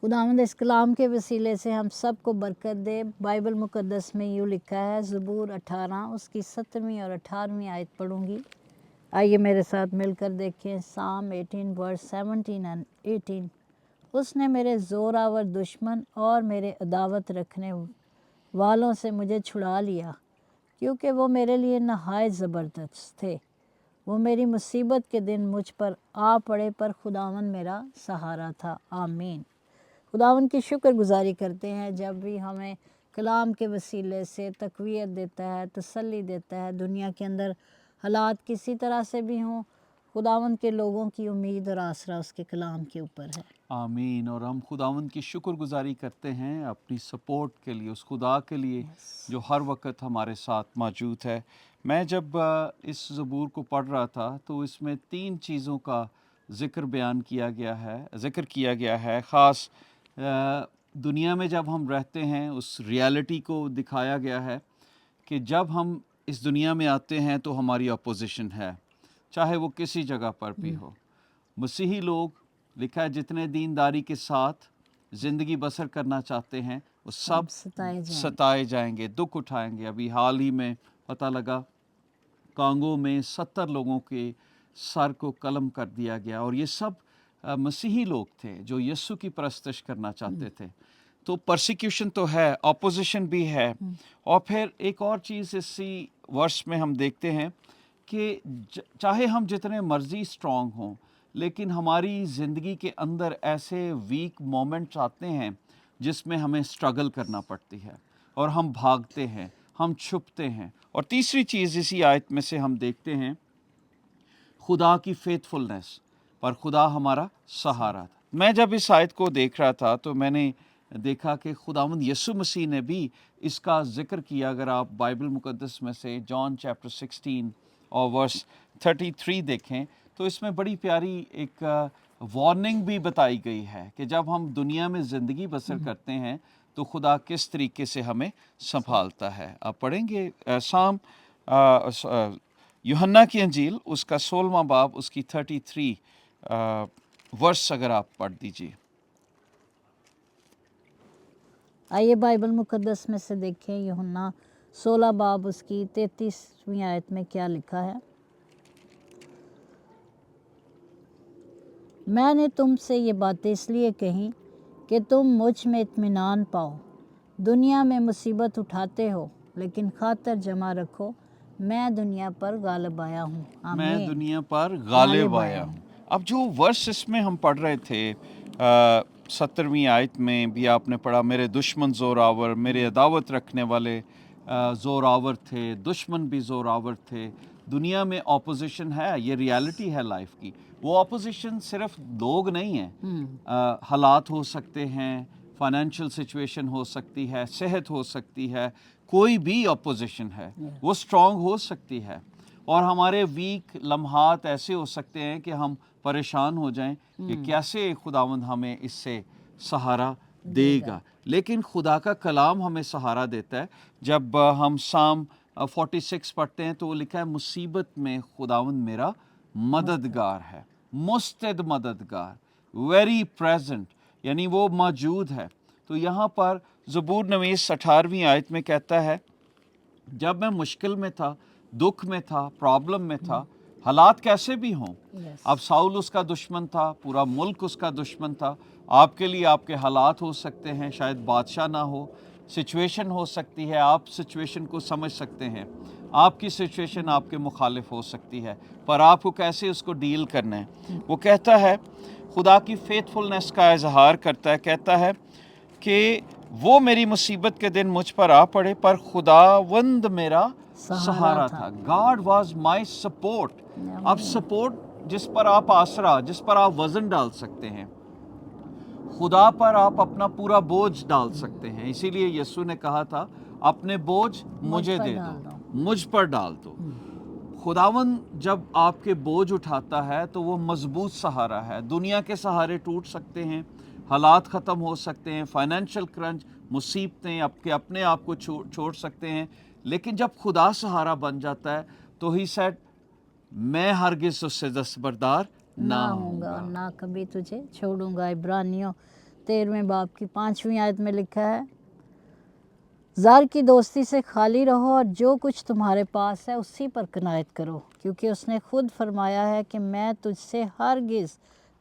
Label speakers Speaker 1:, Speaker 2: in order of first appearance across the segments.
Speaker 1: खुदावंद इस कलाम के वसीले से हम सब को बरकत दे। बाइबल मुकद्दस में यूँ लिखा है, ज़बूर 18 उसकी 7वीं और 18वीं आयत पढ़ूंगी। आइए मेरे साथ मिलकर देखें। Psalm 18 verse 17 and 18। उसने मेरे ज़ोरावर दुश्मन और मेरे अदावत रखने वालों से मुझे छुड़ा लिया, क्योंकि वो मेरे लिए नहायत ज़बरदस्त थे। वो मेरी मुसीबत के दिन मुझ पर आ पड़े, पर खुदावंद मेरा सहारा था। आमीन। खुदावंद की शुक्रगुजारी करते हैं जब भी हमें कलाम के वसीले से तक़वियत देता है, तसल्ली देता है। दुनिया के अंदर हालात किसी तरह से भी हों, खुदावंद के लोगों की उम्मीद और आसरा उसके कलाम के ऊपर है।
Speaker 2: आमीन। और हम खुदावंद की शुक्रगुजारी करते हैं अपनी सपोर्ट के लिए, उस खुदा के लिए जो हर वक्त हमारे साथ मौजूद है। मैं जब इस ज़बूर को पढ़ रहा था तो इसमें 3 चीज़ों का ज़िक्र किया गया है। ख़ास दुनिया में जब हम रहते हैं उस रियलिटी को दिखाया गया है कि जब हम इस दुनिया में आते हैं तो हमारी अपोजिशन है, चाहे वो किसी जगह पर भी हो। मसीही लोग, लिखा है, जितने दीनदारी के साथ ज़िंदगी बसर करना चाहते हैं वो सब सताए जाएंगे, दुख उठाएंगे। अभी हाल ही में पता लगा कांगो में 70 लोगों के सर को कलम कर दिया गया, और ये सब मसीही लोग थे जो यीशु की परस्तिश करना चाहते थे। तो परसिक्यूशन तो है, ऑपोजिशन भी है। और फिर एक और चीज़ इसी वर्ष में हम देखते हैं कि चाहे हम जितने मर्जी स्ट्रांग हों, लेकिन हमारी ज़िंदगी के अंदर ऐसे वीक मोमेंट्स आते हैं जिसमें हमें स्ट्रगल करना पड़ती है और हम भागते हैं, हम छुपते हैं। और तीसरी चीज़ इसी आयत में से हम देखते हैं खुदा की फेथफुलनेस, पर खुदा हमारा सहारा था। मैं जब इस आयत को देख रहा था तो मैंने देखा कि खुदावंद यीशु मसीह ने भी इसका जिक्र किया। अगर आप बाइबल मुकद्दस में से जॉन चैप्टर 16 और वर्स 33 देखें तो इसमें बड़ी प्यारी एक वार्निंग भी बताई गई है कि जब हम दुनिया में ज़िंदगी बसर करते हैं तो खुदा किस तरीके से हमें संभालता है। आप पढ़ेंगे यूहन्ना की अंजील उसका 16वां बाब उसकी 33 वर्स अगर आप पढ़ दीजिए।
Speaker 1: आइए बाइबल मुकद्दस में से देखें यूहन्ना 16 बाब उसकी 33वीं आयत में क्या लिखा है। मैंने तुमसे ये बातें इसलिए कहीं कि तुम मुझ में इत्मीनान पाओ। दुनिया में मुसीबत उठाते हो, लेकिन खातर जमा रखो, मैं दुनिया पर गालिब आया हूँ।
Speaker 2: मैं दुनिया पर गालिब आया हूँ। अब जो वर्स इसमें हम पढ़ रहे थे 17वीं आयत में भी आपने पढ़ा, मेरे दुश्मन ज़ोरावर, मेरे अदावत रखने वाले ज़ोरावर थे, दुश्मन भी ज़ोरावर थे। दुनिया में ऑपोजिशन है, ये रियलिटी है लाइफ की। वो ऑपोजिशन सिर्फ लोग नहीं हैं, हालात हो सकते हैं, फाइनेंशियल सिचुएशन हो सकती है, सेहत हो सकती है, कोई भी ऑपोजिशन है वो स्ट्रॉन्ग हो सकती है। और हमारे वीक लम्हात ऐसे हो सकते हैं कि हम परेशान हो जाएं कि कैसे खुदावंद हमें इससे सहारा देगा। लेकिन खुदा का कलाम हमें सहारा देता है। जब हम साम 46 पढ़ते हैं तो वो लिखा है, मुसीबत में खुदावंद मेरा मददगार है, मुस्तैद मददगार, वेरी प्रेजेंट, यानी वो मौजूद है। तो यहाँ पर ज़बूर नवीस 18वीं आयत में कहता है, जब मैं मुश्किल में था, दुख में था, प्रॉब्लम में था, हालात कैसे भी हों। अब साउल उसका दुश्मन था, पूरा मुल्क उसका दुश्मन था। आपके लिए आपके हालात हो सकते हैं, शायद बादशाह ना हो, सिचुएशन हो सकती है, आप सिचुएशन को समझ सकते हैं, आपकी सिचुएशन आपके मुखालिफ हो सकती है, पर आपको कैसे उसको डील करना है। वो कहता है, खुदा की फेथफुलनेस का इजहार करता है, कहता है कि वो मेरी मुसीबत के दिन मुझ पर आ पड़े, पर खुदावंद मेरा सहारा था। God was my support. अब सपोर्ट जिस पर आप आसरा, जिस पर आप वजन डाल सकते हैं, खुदा पर आप अपना पूरा बोझ डाल सकते हैं। इसीलिए यीशु ने कहा था, अपने बोझ मुझे दे दो, मुझ पर डाल दो। खुदावंद जब आपके बोझ उठाता है तो वो मजबूत सहारा है। दुनिया के सहारे टूट सकते हैं, हालात ख़त्म हो सकते हैं, फाइनेंशियल क्रंच, मुसीबतें आपके अपने आप को छोड़ सकते हैं, लेकिन जब खुदा सहारा बन जाता है तो ही सेड, मैं हरगिज़ उससे दस्तबरदार ना होऊंगा,
Speaker 1: ना कभी तुझे छोड़ूंगा। इब्रानियों 13वें बाब की 5वीं आयत में लिखा है, ज़र की दोस्ती से खाली रहो और जो कुछ तुम्हारे पास है उसी पर कनायत करो, क्योंकि उसने खुद फरमाया है कि मैं तुझसे हरगिज़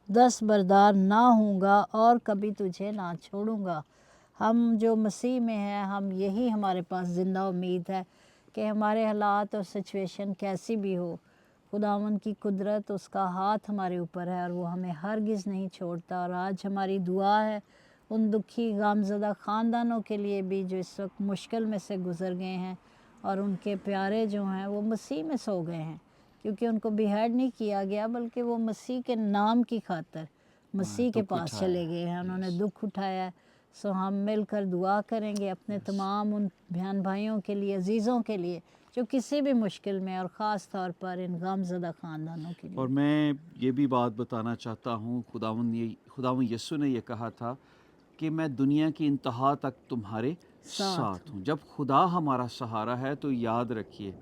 Speaker 1: दस्तबरदार ना होऊंगा और कभी तुझे ना छोड़ूंगा। हम जो मसीह में हैं, हम यही हमारे पास ज़िंदा उम्मीद है कि हमारे हालात और सिचुएशन कैसी भी हो, खुदावंद की कुदरत, उसका हाथ हमारे ऊपर है और वो हमें हरगिज़ नहीं छोड़ता। और आज हमारी दुआ है उन दुखी गमज़दा ख़ानदानों के लिए भी जो इस वक्त मुश्किल में से गुज़र गए हैं और उनके प्यारे जो हैं वो मसीह में सो गए हैं, क्योंकि उनको बिहेड नहीं किया गया बल्कि वो मसीह के नाम की खातिर मसीह के
Speaker 2: दुख
Speaker 1: पास
Speaker 2: उठाया
Speaker 1: चले
Speaker 2: है।
Speaker 1: गए हैं, उन्होंने
Speaker 2: Yes.
Speaker 1: दुख उठाया है। सो हम मिलकर दुआ करेंगे अपने तमाम उन बहन भाइयों के लिए, अजीज़ों के लिए जो किसी भी मुश्किल में, और ख़ास तौर पर इन गमज़दा ख़ानदानों के लिए।
Speaker 2: और मैं ये भी बात बताना चाहता हूँ, खुदावंद यीशु ने ये कहा था कि मैं दुनिया की इंतहा तक तुम्हारे साथ हूँ। जब खुदा हमारा सहारा है तो याद रखिए,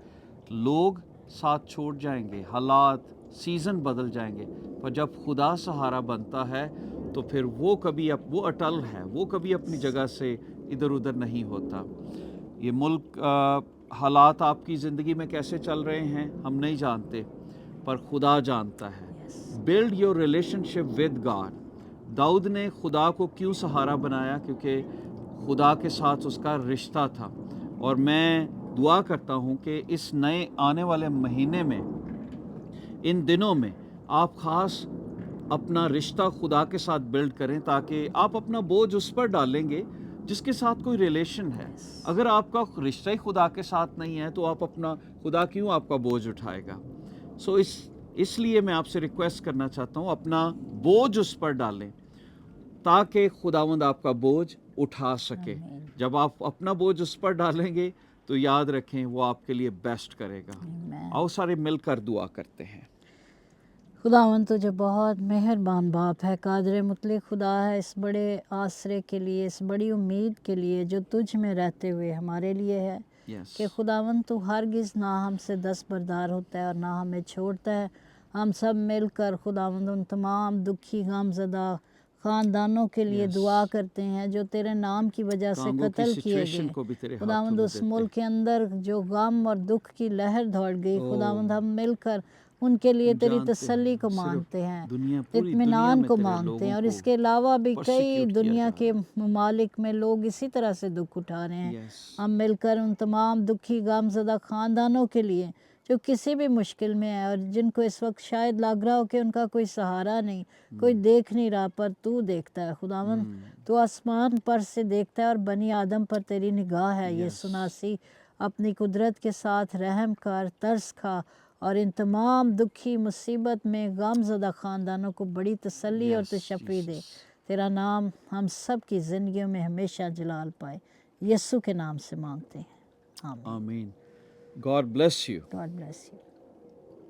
Speaker 2: लोग साथ छोड़ जाएंगे, हालात, सीज़न बदल जाएंगे, पर जब खुदा सहारा बनता है तो फिर वो वो अटल है, वो कभी अपनी जगह से इधर उधर नहीं होता। ये मुल्क हालात आपकी ज़िंदगी में कैसे चल रहे हैं हम नहीं जानते, पर खुदा जानता है। Build your relationship with God. दाऊद ने खुदा को क्यों सहारा बनाया? क्योंकि खुदा के साथ उसका रिश्ता था। और मैं दुआ करता हूँ कि इस नए आने वाले महीने में, इन दिनों में, आप ख़ास अपना रिश्ता खुदा के साथ बिल्ड करें, ताकि आप अपना बोझ उस पर डालेंगे जिसके साथ कोई रिलेशन है। अगर आपका रिश्ता ही खुदा के साथ नहीं है तो आप अपना खुदा क्यों आपका बोझ उठाएगा? सो इसलिए मैं आपसे रिक्वेस्ट करना चाहता हूँ, अपना बोझ उस पर डालें ताकि खुदावंद आपका बोझ उठा सके। जब आप अपना बोझ उस पर डालेंगे तो याद रखें वो आपके लिए बेस्ट करेगा। आओ सारे मिलकर दुआ करते हैं।
Speaker 1: खुदावंद तुझे बहुत मेहरबान बाप है, कादर मुतलक खुदा है, इस बड़े आसरे के लिए, इस बड़ी उम्मीद के लिए जो तुझ में रहते हुए हमारे लिए है
Speaker 2: Yes.
Speaker 1: कि खुदावंद तू हरगिज़ ना हमसे दस्तबरदार होता है और ना हमें छोड़ता है। हम सब मिलकर खुदावंद उन तमाम दुखी गमज़दा ख़ानदानों के लिए
Speaker 2: Yes.
Speaker 1: दुआ करते हैं जो तेरे नाम की वजह से
Speaker 2: कांगो की
Speaker 1: कत्ल किए
Speaker 2: सिचुएशन
Speaker 1: गए।
Speaker 2: को भी तेरे हाथों
Speaker 1: खुदावंद
Speaker 2: में
Speaker 1: उस
Speaker 2: देते
Speaker 1: मुल्क के अंदर जो गम और दुख की लहर दौड़ गई,
Speaker 2: ओ,
Speaker 1: खुदावंद हम मिलकर उनके लिए
Speaker 2: हम
Speaker 1: तेरी
Speaker 2: जानते
Speaker 1: तसल्ली
Speaker 2: हैं,
Speaker 1: को
Speaker 2: सिर्फ
Speaker 1: मांगते हैं,
Speaker 2: पूरी दुनिया
Speaker 1: इत्मीनान
Speaker 2: में
Speaker 1: को
Speaker 2: तेरे
Speaker 1: मांगते हैं।
Speaker 2: लोगों
Speaker 1: और
Speaker 2: को
Speaker 1: इसके अलावा भी कई
Speaker 2: persecute किया
Speaker 1: दुनिया
Speaker 2: जा
Speaker 1: के
Speaker 2: रहा
Speaker 1: ममालिक में लोग इसी तरह से दुख उठा रहे हैं।
Speaker 2: Yes.
Speaker 1: हम मिलकर उन तमाम दुखी गमज़दा ख़ानदानों के लिए जो किसी भी मुश्किल में है और जिनको इस वक्त शायद लग रहा हो कि उनका कोई सहारा नहीं, कोई देख नहीं रहा, पर तू देखता है खुदावंद। तू आसमान पर से देखता है और बनी आदम पर तेरी निगाह है। ये
Speaker 2: Yes.
Speaker 1: सुनासी अपनी कुदरत के साथ रहम कर, तरस खा और इन तमाम दुखी मुसीबत में गमज़दा ख़ानदानों को बड़ी तसल्ली और
Speaker 2: Yes,
Speaker 1: तशफ़ी दे।
Speaker 2: Jesus.
Speaker 1: तेरा नाम हम सब की ज़िंदगियों में हमेशा जलाल पाए। यीशु के नाम से मांगते हैं, आमीन।
Speaker 2: Amen. God bless you.
Speaker 1: God bless you.